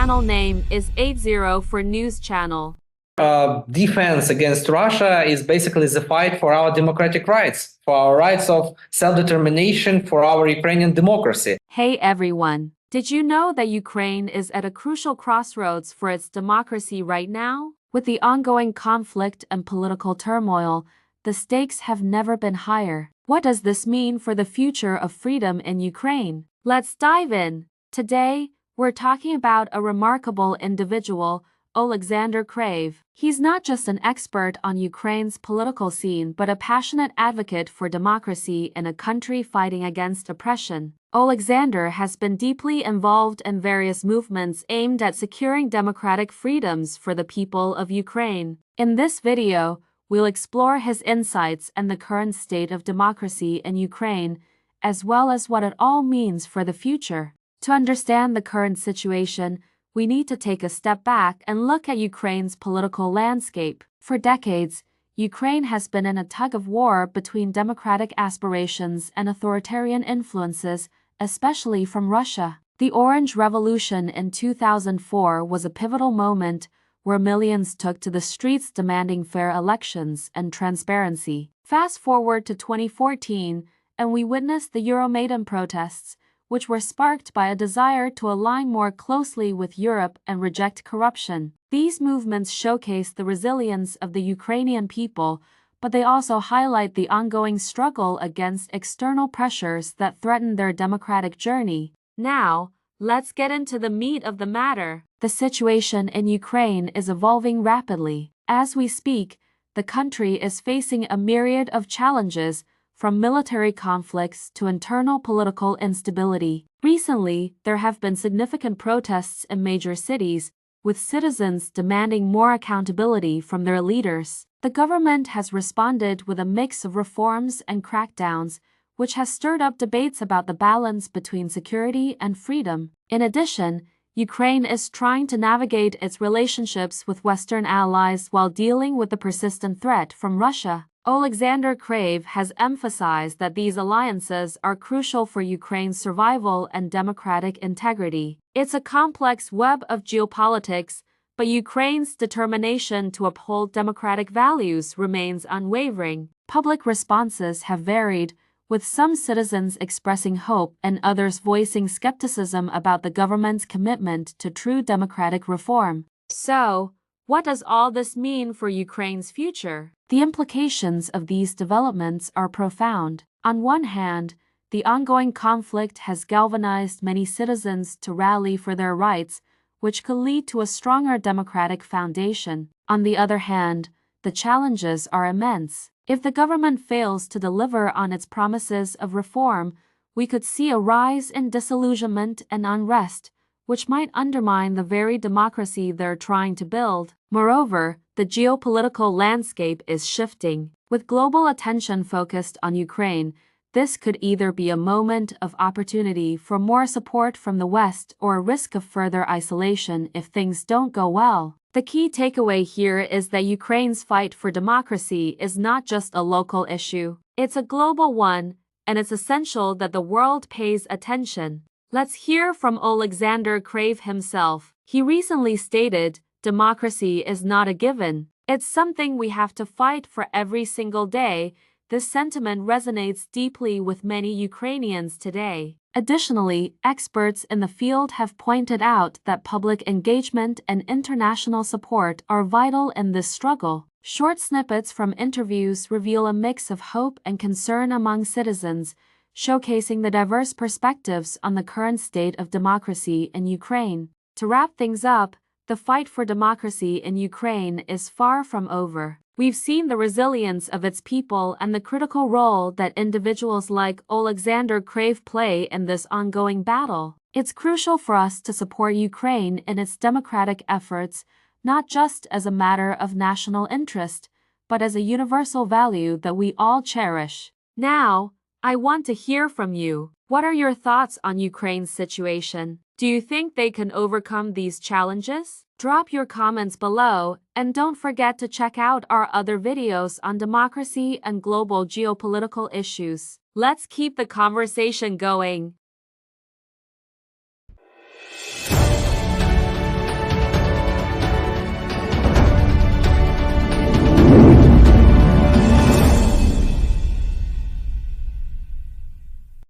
channel name is 80 for news channel. Defense against Russia is basically the fight for our democratic rights, for our rights of self-determination, for our Ukrainian democracy. Hey everyone, did you know that Ukraine is at a crucial crossroads for its democracy right now? With the ongoing conflict and political turmoil, the stakes have never been higher. What does this mean for the future of freedom in Ukraine? Let's dive in. Today, we're talking about a remarkable individual, Oleksandr Kraiev. He's not just an expert on Ukraine's political scene but a passionate advocate for democracy in a country fighting against oppression. Oleksandr has been deeply involved in various movements aimed at securing democratic freedoms for the people of Ukraine. In this video, we'll explore his insights and the current state of democracy in Ukraine, as well as what it all means for the future. To understand the current situation, we need to take a step back and look at Ukraine's political landscape. For decades, Ukraine has been in a tug-of-war between democratic aspirations and authoritarian influences, especially from Russia. The Orange Revolution in 2004 was a pivotal moment where millions took to the streets demanding fair elections and transparency. Fast forward to 2014, and we witnessed the Euromaidan protests, which were sparked by a desire to align more closely with Europe and reject corruption. These movements showcase the resilience of the Ukrainian people, but they also highlight the ongoing struggle against external pressures that threaten their democratic journey. Now, let's get into the meat of the matter. The situation in Ukraine is evolving rapidly. As we speak, the country is facing a myriad of challenges, from military conflicts to internal political instability. Recently, there have been significant protests in major cities, with citizens demanding more accountability from their leaders. The government has responded with a mix of reforms and crackdowns, which has stirred up debates about the balance between security and freedom. In addition, Ukraine is trying to navigate its relationships with Western allies while dealing with the persistent threat from Russia. Oleksandr Kraiev has emphasized that these alliances are crucial for Ukraine's survival and democratic integrity. It's a complex web of geopolitics, but Ukraine's determination to uphold democratic values remains unwavering. Public responses have varied, with some citizens expressing hope and others voicing skepticism about the government's commitment to true democratic reform. So, what does all this mean for Ukraine's future? The implications of these developments are profound. On one hand, the ongoing conflict has galvanized many citizens to rally for their rights, which could lead to a stronger democratic foundation. On the other hand, the challenges are immense. If the government fails to deliver on its promises of reform, we could see a rise in disillusionment and unrest, which might undermine the very democracy they're trying to build. Moreover, the geopolitical landscape is shifting. With global attention focused on Ukraine, this could either be a moment of opportunity for more support from the West or a risk of further isolation if things don't go well. The key takeaway here is that Ukraine's fight for democracy is not just a local issue. It's a global one, and it's essential that the world pays attention. Let's hear from Oleksandr Kraiev himself. He recently stated, "Democracy is not a given. It's something we have to fight for every single day." This sentiment resonates deeply with many Ukrainians today. Additionally, experts in the field have pointed out that public engagement and international support are vital in this struggle. Short snippets from interviews reveal a mix of hope and concern among citizens, showcasing the diverse perspectives on the current state of democracy in Ukraine. To wrap things up, the fight for democracy in Ukraine is far from over. We've seen the resilience of its people and the critical role that individuals like Oleksandr Kraiev play in this ongoing battle. It's crucial for us to support Ukraine in its democratic efforts, not just as a matter of national interest, but as a universal value that we all cherish. Now, I want to hear from you. What are your thoughts on Ukraine's situation? Do you think they can overcome these challenges? Drop your comments below, and don't forget to check out our other videos on democracy and global geopolitical issues. Let's keep the conversation going.